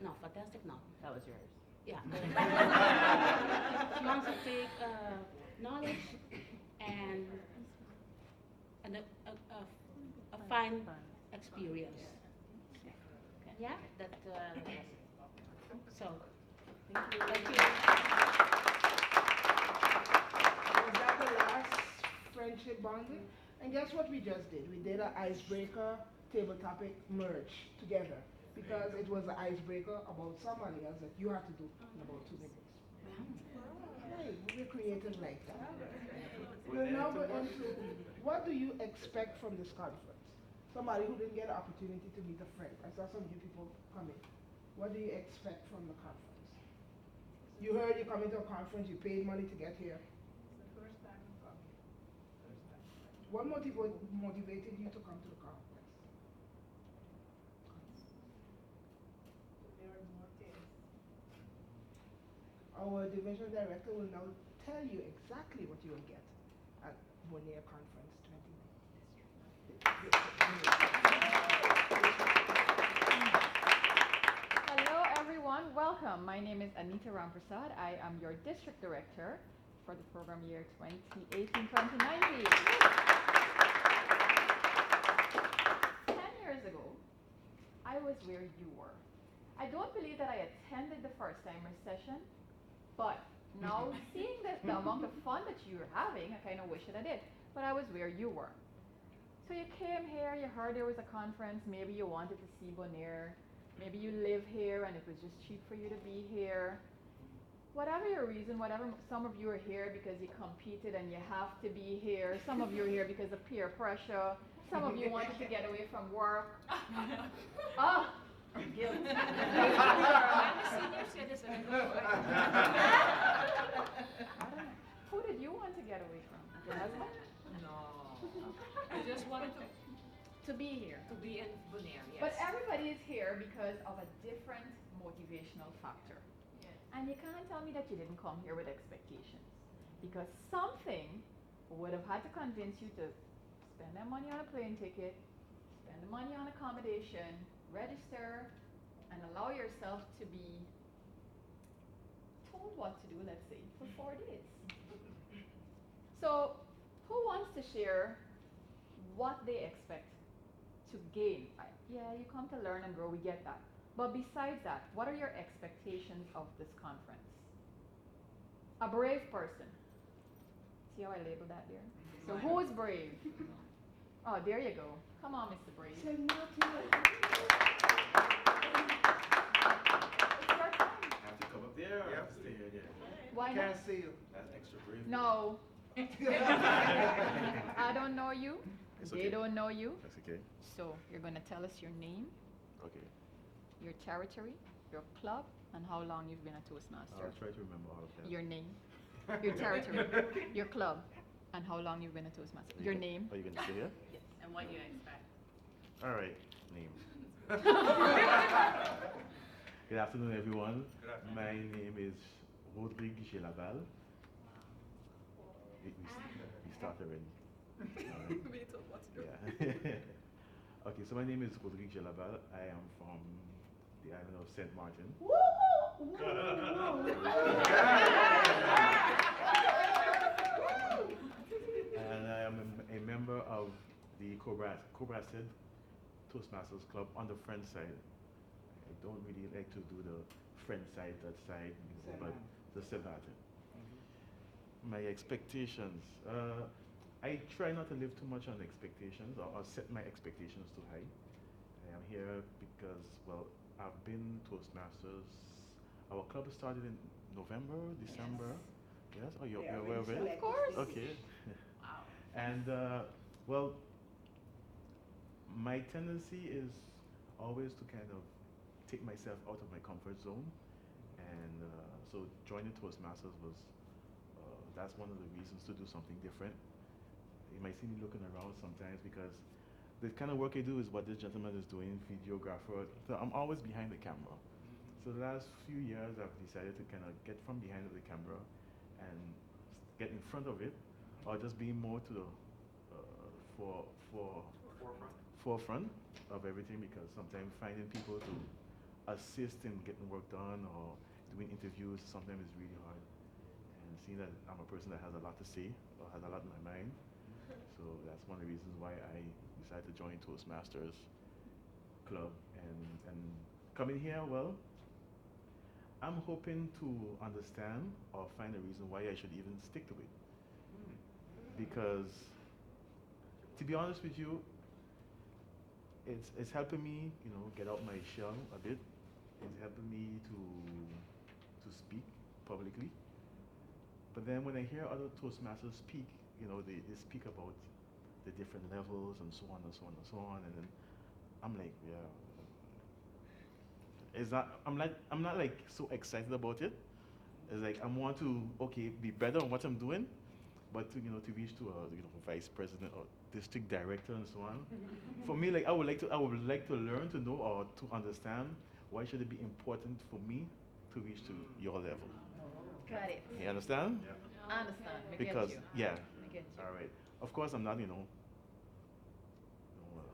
no, fantastic, no. That was yours. Yeah. She wants to take knowledge and a fine Fun. experience. Okay. Yeah, that. So, Thank you. thank you. Was that the last friendship bonding? And guess what we just did? We did an icebreaker table topic merge together because it was an icebreaker about somebody else that you have to do in about 2 minutes. Hey, we're creative like that. We're now going into what do you expect from this conference? Somebody who didn't get an opportunity to meet a friend. I saw some new people come in. What do you expect from the conference? You heard you come into a conference, you paid money to get here. What motivated you to come to the conference? Our division director will now tell you exactly what you will get at Bonnier Conference 2019. Hello everyone, welcome. My name is Anita Ramprasad. I am your district director for the program year 2018-2019. 10 years ago, I was where you were. I don't believe that I attended the first timer session, but now seeing the amount of fun that you were having, I kind of wish that I did. But I was where you were. So you came here, you heard there was a conference, maybe you wanted to see Bonnier, maybe you live here and it was just cheap for you to be here. Whatever your reason, some of you are here because you competed and you have to be here. Some of you are here because of peer pressure. Some of you wanted to get away from work. Oh, guilt. I'm a senior citizen. I don't know. Who did you want to get away from? Your husband? No. I just wanted to be here. be in Bonnier, yes. But everybody is here because of a different motivational factor. Yes. And you can't tell me that you didn't come here with expectations. Because something would have had to convince you to spend that money on a plane ticket, spend the money on accommodation, register, and allow yourself to be told what to do, let's say, for 4 days. So, who wants to share what they expect to gain? Yeah, you come to learn and grow, we get that. But besides that, what are your expectations of this conference? A brave person. See how I labeled that there? So who is brave? Oh, there you go. Come on, Mr. Brave. Say nothing. It's your time. Have to come up there or have to stay here again? Why not? Can't see you. That's extra brave. No. I don't know you. It's They okay. don't know you. That's okay. So you're going to tell us your name, Okay. your territory, your club, and how long you've been a Toastmaster. I'll try to remember all of that. Your name, your territory, your club, and how long you've been a Toastmaster. Are you Your gonna- name. Are you going to stay here? Yes. And what you expect. All right. Name. Good afternoon, everyone. Good afternoon. My name is Rodrigue Gelaval. We started already. All right. We told what to do. Yeah. Okay, so my name is Rodrigue Gelaval. I am from the island of Saint Martin. And I am a member of the Cobra Sid Toastmasters Club on the friend side. I don't really like to do the friend side, that side, but the Saint Martin. My expectations. I try not to live too much on expectations or set my expectations too high. I am here because, well, I've been Toastmasters. Our club started in November, December. Yes? Oh, you're aware of it? Of course. Okay. Wow. And, well, my tendency is always to kind of take myself out of my comfort zone. And so joining Toastmasters was, that's one of the reasons to do something different. You might see me looking around sometimes because the kind of work I do is what this gentleman is doing, videographer. So I'm always behind the camera. So the last few years I've decided to kind of get from behind the camera and get in front of it, or just be more to the forefront of everything, because sometimes finding people to assist in getting work done or doing interviews sometimes is really hard. And seeing that I'm a person that has a lot to say or has a lot in my mind, so that's one of the reasons why I decided to join Toastmasters Club. And coming here, well, I'm hoping to understand or find a reason why I should even stick to it. Because, to be honest with you, it's helping me, you know, get out my shell a bit. It's helping me to speak publicly. But then when I hear other Toastmasters speak, you know, they speak about the different levels and so on and so on and so on, and then I'm like, yeah, I'm not like so excited about it. It's like I want to be better on what I'm doing, but to reach to a vice president or district director and so on. For me, like I would like to learn to know or to understand why should it be important for me to reach to your level. Got it. You understand? I understand. I get Because you. yeah, I get you. all right. Of course, I'm not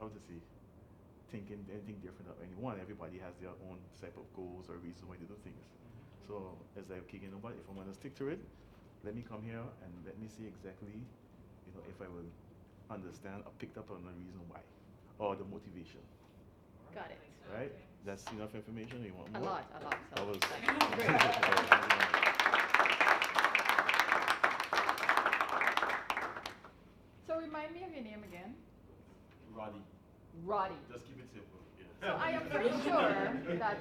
how to say, thinking anything different of anyone. Everybody has their own type of goals or reasons why they do things. So it's like, okay, you know what? If I'm gonna stick to it, let me come here and let me see exactly, if I will understand or picked up on the reason why or the motivation. Got it. Right? That's enough information. Or you want A more? lot. That was Great. So remind me of your name again. Roddy. Roddy. Just keep it simple. So I am pretty sure that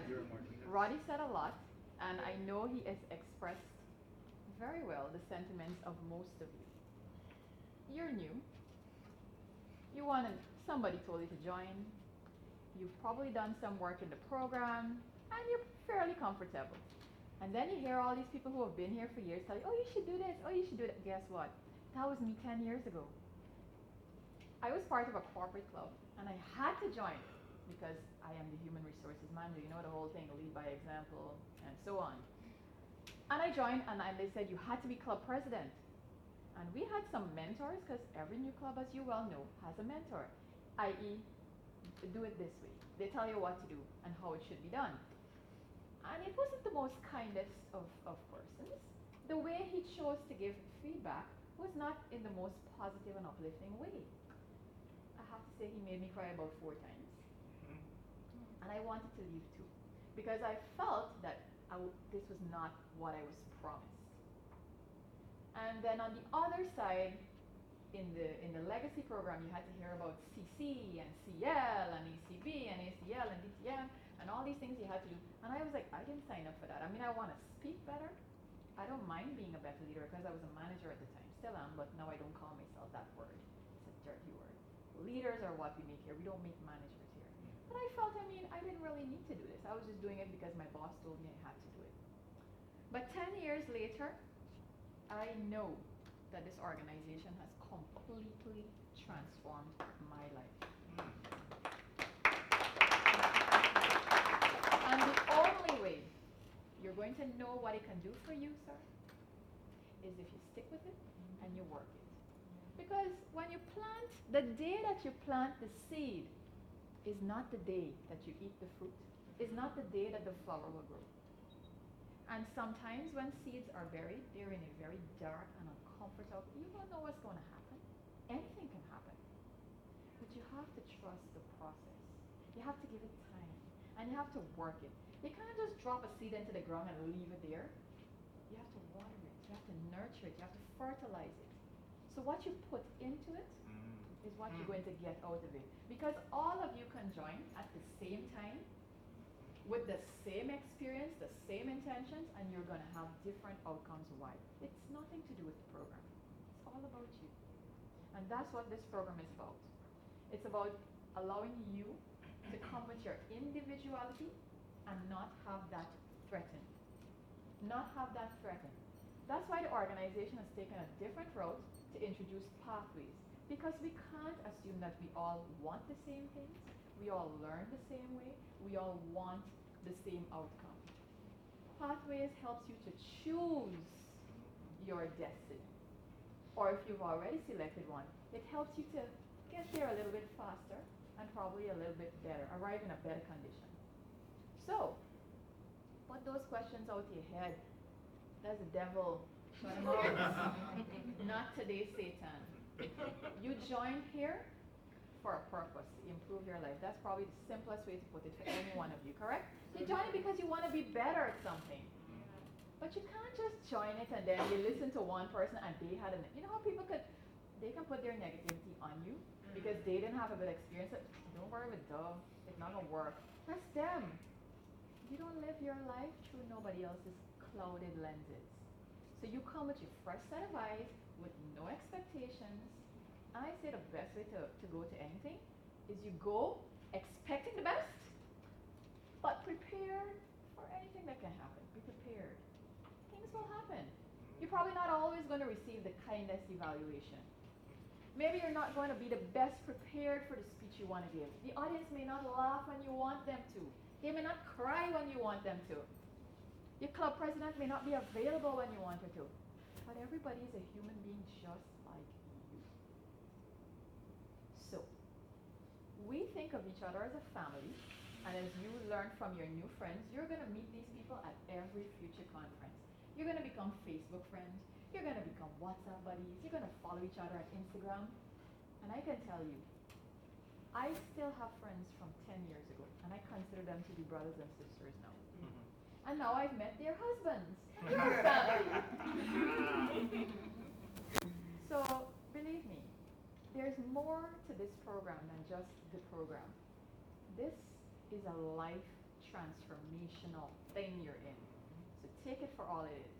Roddy said a lot, and I know he has expressed very well the sentiments of most of you. You're new. Somebody told you to join. You've probably done some work in the program, and you're fairly comfortable. And then you hear all these people who have been here for years tell you, oh, you should do this, oh, you should do that. Guess what? That was me 10 years ago. I was part of a corporate club, and I had to join because I am the human resources manager. You know the whole thing, lead by example, and so on. And I joined, and they said you had to be club president. And we had some mentors, because every new club, as you well know, has a mentor, i.e., do it this way. They tell you what to do and how it should be done. And it wasn't the most kindest of persons. The way he chose to give feedback was not in the most positive and uplifting way. I have to say he made me cry about 4 times. And I wanted to leave too, because I felt that this was not what I was promised. And then on the other side, in the legacy program, you had to hear about CC and CL and ECB and ACL and DTM and all these things you had to do. And I was like, I didn't sign up for that. I mean, I want to speak better. I don't mind being a better leader because I was a manager at the time, still am, but now I don't call myself that word. It's a dirty word. Leaders are what we make here. We don't make managers here. But I felt, I didn't really need to do this. I was just doing it because my boss told me I had to do it. But 10 years later, I know that this organization has completely transformed my life. And the only way you're going to know what it can do for you, sir, is if you stick with it and you work it. Because when you plant, the day that you plant the seed is not the day that you eat the fruit, is not the day that the flower will grow. And sometimes when seeds are buried, they're in a very dark and uncomfortable, you don't know what's going to happen. Anything can happen. But you have to trust the process. You have to give it time. And you have to work it. You can't just drop a seed into the ground and leave it there. You have to water it. You have to nurture it. You have to fertilize it. So what you put into it is what you're going to get out of it. Because all of you can join at the same time with the same experience, the same intentions, and you're going to have different outcomes. Why? It's nothing to do with the program. It's all about you. And that's what this program is about. It's about allowing you to come with your individuality and not have that threatened. Not have that threatened. That's why the organization has taken a different route to introduce pathways. Because we can't assume that we all want the same things. We all learn the same way. We all want the same outcome. Pathways helps you to choose your destiny. Or if you've already selected one, it helps you to get there a little bit faster and probably a little bit better, arrive in a better condition. So, put those questions out to your head. That's the devil. Shut him out. Not today, Satan. You joined here for a purpose, to improve your life. That's probably the simplest way to put it for any one of you, correct? You join it because you want to be better at something. But you can't just join it and then you listen to one person and they had you know how people they can put their negativity on you because they didn't have a good experience. Don't worry with Dove, it's not gonna work. That's them. You don't live your life through nobody else's clouded lenses. So you come with your fresh set of eyes with no expectations. And I say the best way to go to anything is you go expecting the best, but prepared for anything that can happen. Be prepared. Things will happen. You're probably not always going to receive the kindest evaluation. Maybe you're not going to be the best prepared for the speech you want to give. The audience may not laugh when you want them to. They may not cry when you want them to. Your club president may not be available when you want her to. But everybody is a human being just like you. So, we think of each other as a family, and as you learn from your new friends, you're going to meet these people at every future conference. You're going to become Facebook friends. You're going to become WhatsApp buddies. You're going to follow each other on Instagram. And I can tell you, I still have friends from 10 years ago, and I consider them to be brothers and sisters now. And now I've met their husbands. They're family. So, believe me, there's more to this program than just the program. This is a life transformational thing you're in. So take it for all it is.